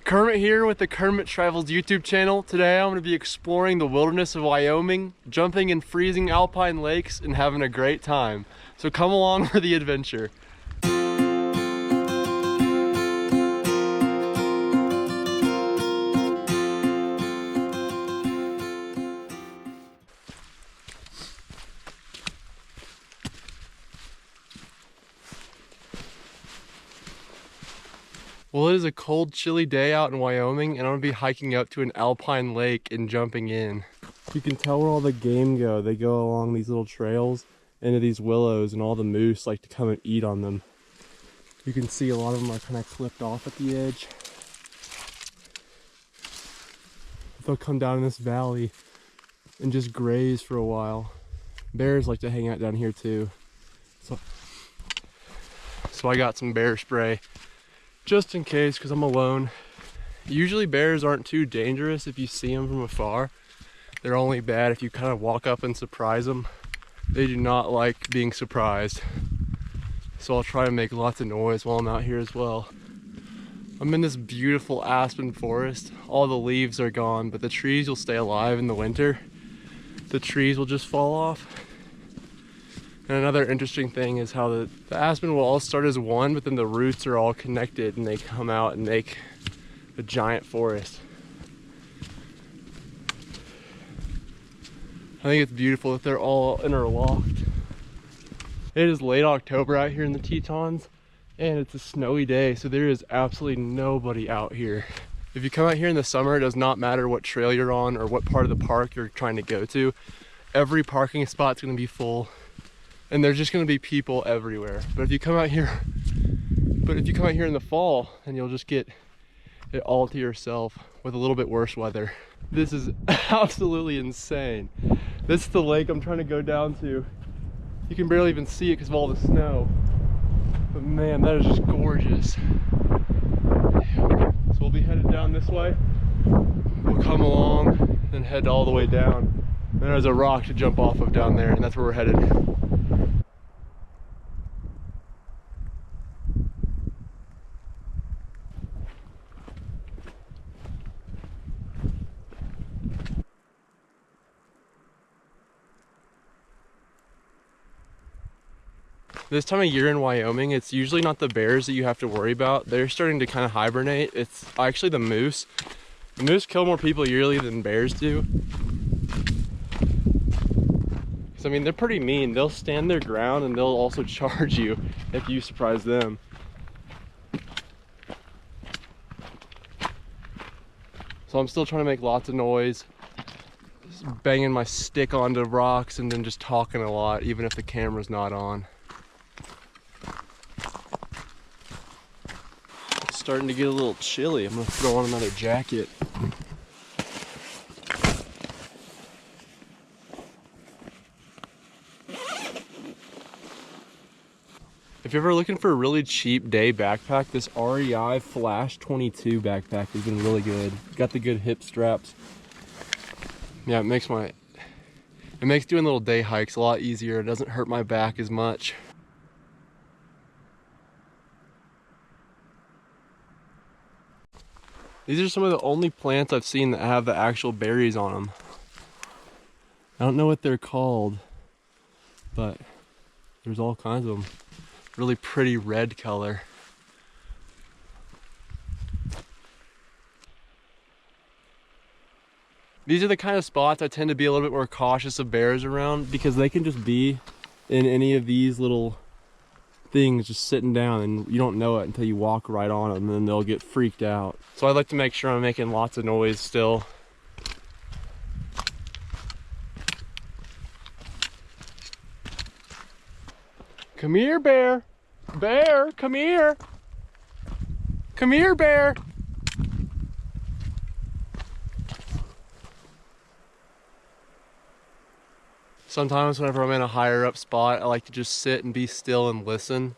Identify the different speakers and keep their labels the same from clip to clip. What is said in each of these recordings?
Speaker 1: Kermit here with the Kermit Travels YouTube channel. Today I'm going to be exploring the wilderness of Wyoming, jumping in freezing alpine lakes, and having a great time. So come along for the adventure. Well, it is a cold, chilly day out in Wyoming, and I'm gonna be hiking up to an alpine lake and jumping in. You can tell where all the game go. They go along these little trails into these willows, and all the moose like to come and eat on them. You can see a lot of them are kind of clipped off at the edge. They'll come down in this valley and just graze for a while. Bears like to hang out down here too. So I got some bear spray. Just in case, because I'm alone. Usually bears aren't too dangerous if you see them from afar. They're only bad if you kind of walk up and surprise them. They do not like being surprised. So I'll try to make lots of noise while I'm out here as well. I'm in this beautiful aspen forest. All the leaves are gone, but the trees will stay alive in the winter. The trees will just fall off. And another interesting thing is how the aspen will all start as one, but then the roots are all connected and they come out and make a giant forest. I think it's beautiful that they're all interlocked. It is late October out here in the Tetons, and it's a snowy day, so there is absolutely nobody out here. If you come out here in the summer, it does not matter what trail you're on or what part of the park you're trying to go to. Every parking spot's gonna be full. And there's just gonna be people everywhere. But if you come out here in the fall, then you'll just get it all to yourself with a little bit worse weather. This is absolutely insane. This is the lake I'm trying to go down to. You can barely even see it because of all the snow. But man, that is just gorgeous. So we'll be headed down this way. We'll come along and head all the way down. And there's a rock to jump off of down there, and that's where we're headed. This time of year in Wyoming, it's usually not the bears that you have to worry about. They're starting to kind of hibernate. It's actually the moose. The moose kill more people yearly than bears do. Because I mean, they're pretty mean. They'll stand their ground and they'll also charge you if you surprise them. So I'm still trying to make lots of noise. Just banging my stick onto rocks and then just talking a lot, even if the camera's not on. Starting to get a little chilly. I'm gonna throw on another jacket. If you're ever looking for a really cheap day backpack, this REI Flash 22 backpack has been really good. Got the good hip straps. Yeah, it makes doing little day hikes a lot easier. It doesn't hurt my back as much. These are some of the only plants I've seen that have the actual berries on them. I don't know what they're called, but there's all kinds of them. Really pretty red color. These are the kind of spots I tend to be a little bit more cautious of bears around, because they can just be in any of these little things just sitting down and you don't know it until you walk right on them, and then they'll get freaked out. So I like to make sure I'm making lots of noise still. Come here, bear. Bear, come here. Come here, bear. Sometimes whenever I'm in a higher up spot, I like to just sit and be still and listen.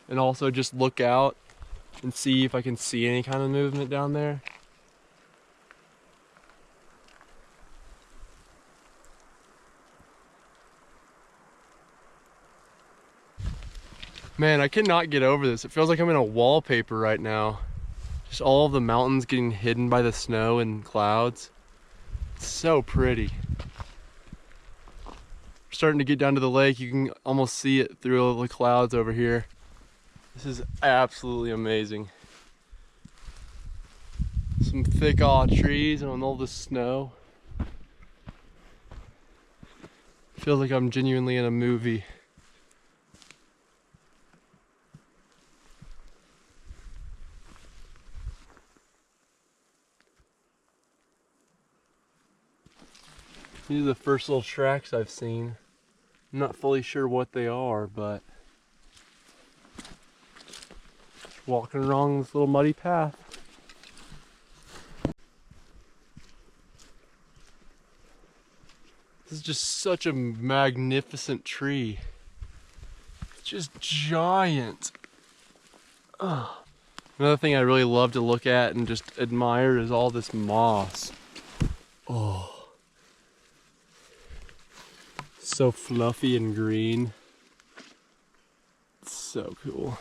Speaker 1: And also just look out and see if I can see any kind of movement down there. Man, I cannot get over this. It feels like I'm in a wallpaper right now. Just all of the mountains getting hidden by the snow and clouds. It's so pretty. We're starting to get down to the lake. You can almost see it through all the clouds over here. This is absolutely amazing. Some thick trees and all the snow. Feels like I'm genuinely in a movie. These are the first little tracks I've seen. I'm not fully sure what they are, but walking along this little muddy path. This is just such a magnificent tree. It's just giant. Ugh. Another thing I really love to look at and just admire is all this moss. Oh. So fluffy and green. It's so cool.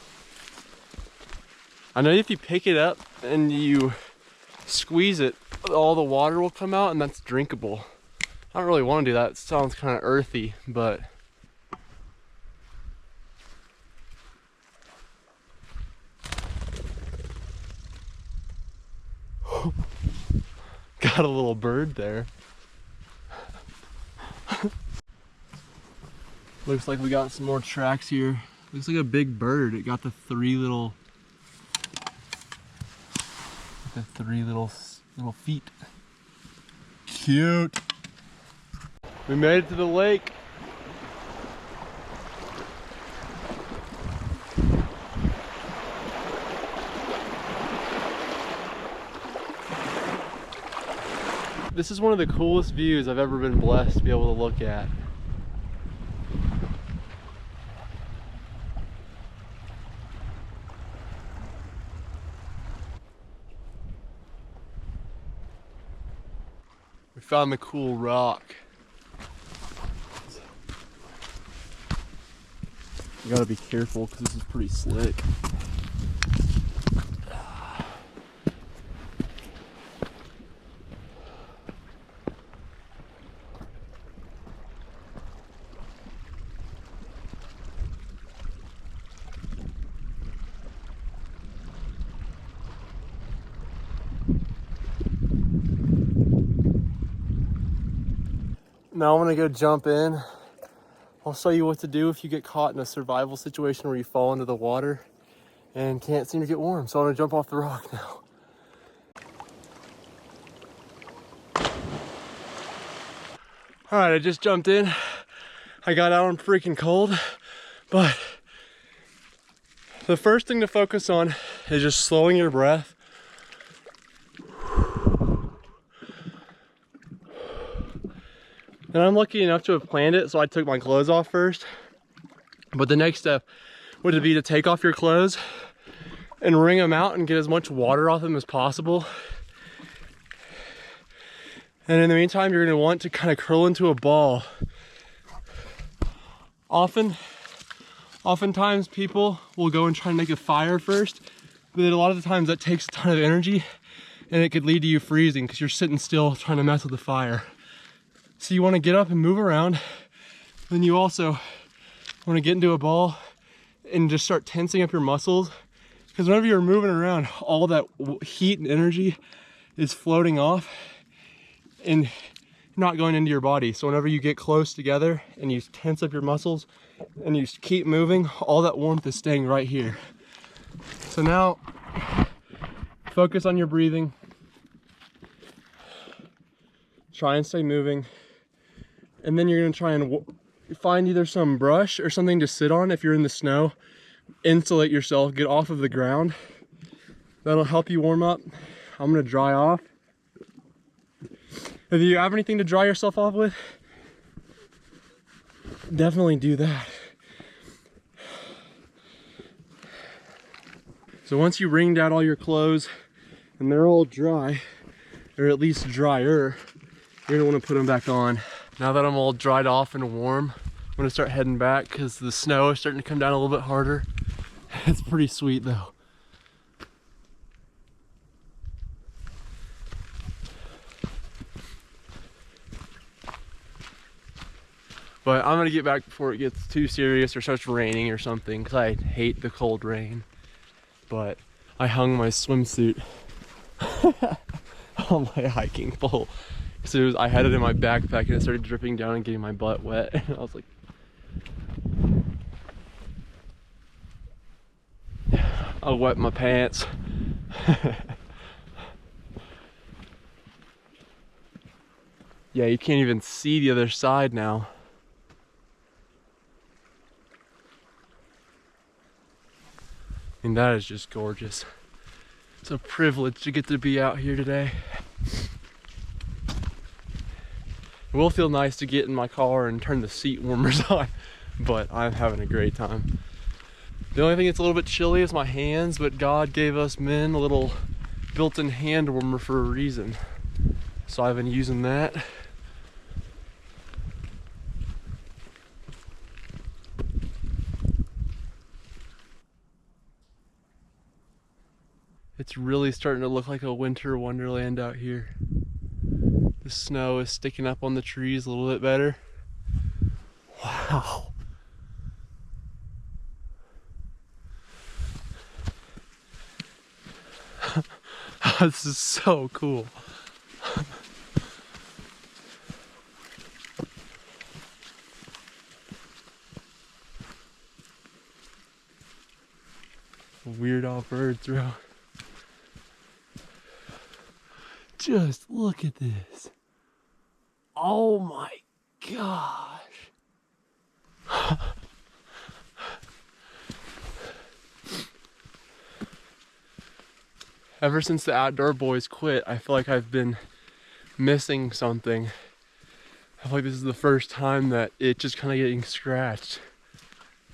Speaker 1: I know if you pick it up and you squeeze it, all the water will come out and that's drinkable. I don't really want to do that. It sounds kind of earthy, but got a little bird there. Looks like we got some more tracks here. Looks like a big bird. It got the three little feet. Cute. We made it to the lake. This is one of the coolest views I've ever been blessed to be able to look at. We found the cool rock. You gotta be careful because this is pretty slick. Now I'm gonna go jump in. I'll show you what to do if you get caught in a survival situation where you fall into the water and can't seem to get warm. So I'm gonna jump off the rock now. All right, I just jumped in. I got out, I'm freaking cold, but the first thing to focus on is just slowing your breath. And I'm lucky enough to have planned it, so I took my clothes off first. But the next step would be to take off your clothes and wring them out and get as much water off them as possible. And in the meantime, you're gonna want to kind of curl into a ball. Oftentimes people will go and try and make a fire first, but a lot of the times that takes a ton of energy and it could lead to you freezing because you're sitting still trying to mess with the fire. So you want to get up and move around. Then you also want to get into a ball and just start tensing up your muscles. Because whenever you're moving around, all that heat and energy is floating off and not going into your body. So whenever you get close together and you tense up your muscles and you keep moving, all that warmth is staying right here. So now, focus on your breathing. Try and stay moving. And then you're gonna try and find either some brush or something to sit on if you're in the snow. Insulate yourself, get off of the ground. That'll help you warm up. I'm gonna dry off. If you have anything to dry yourself off with, definitely do that. So once you wringed out all your clothes and they're all dry, or at least drier, you're gonna wanna put them back on. Now that I'm all dried off and warm, I'm gonna start heading back because the snow is starting to come down a little bit harder. It's pretty sweet though. But I'm gonna get back before it gets too serious or starts raining or something, because I hate the cold rain. But I hung my swimsuit on my hiking pole. So I had it in my backpack and it started dripping down and getting my butt wet. And I was like, I'll wet my pants. Yeah, you can't even see the other side now. And that is just gorgeous. It's a privilege to get to be out here today. It will feel nice to get in my car and turn the seat warmers on, but I'm having a great time. The only thing that's a little bit chilly is my hands, but God gave us men a little built-in hand warmer for a reason. So I've been using that. It's really starting to look like a winter wonderland out here. The snow is sticking up on the trees a little bit better. Wow. This is so cool. Weird all birds, bro. Just look at this. Oh my gosh. Ever since the outdoor boys quit, I feel like I've been missing something. I feel like this is the first time that it's just kind of getting scratched.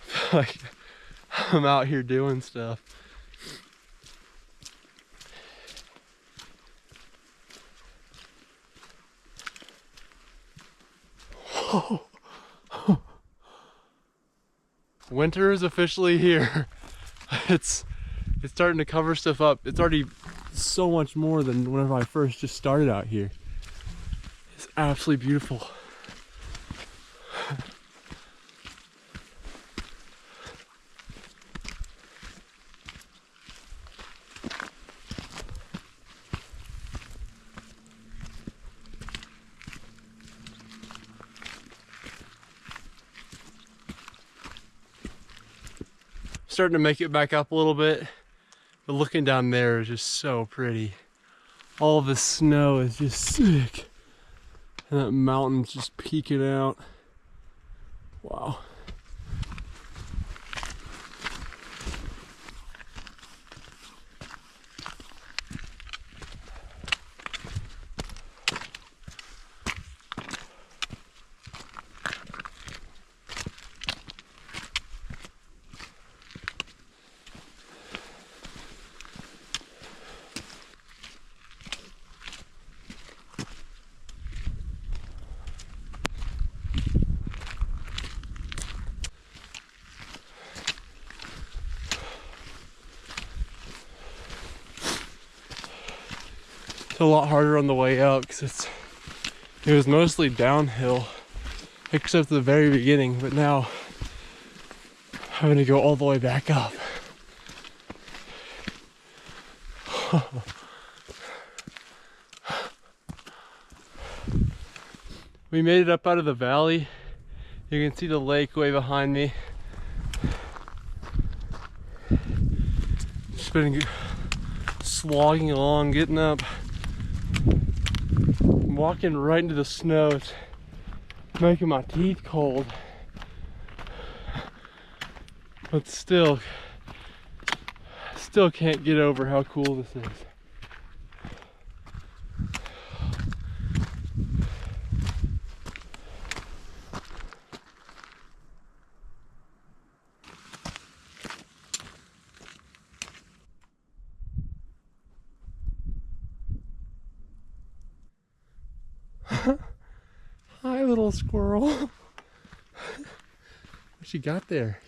Speaker 1: I feel like I'm out here doing stuff. Winter is officially here. It's starting to cover stuff up. It's already so much more than whenever I first just started out here. It's absolutely beautiful. Starting to make it back up a little bit, but looking down there is just so pretty. All the snow is just sick, and that mountain's just peeking out. Wow. It's a lot harder on the way up because it was mostly downhill except the very beginning, but now I'm having to go all the way back up. We made it up out of the valley. You can see the lake way behind me. Just been slogging along, getting up. I'm walking right into the snow. It's making my teeth cold. But still can't get over how cool this is. Hi, little squirrel. What you got there?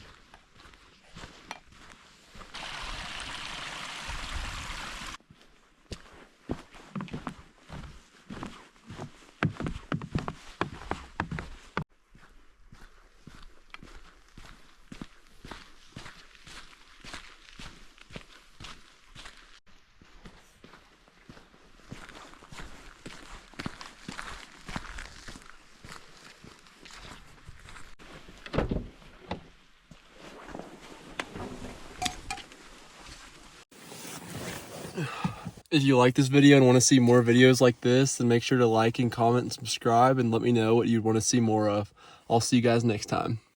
Speaker 1: If you like this video and want to see more videos like this, then make sure to like and comment and subscribe and let me know what you'd want to see more of. I'll see you guys next time.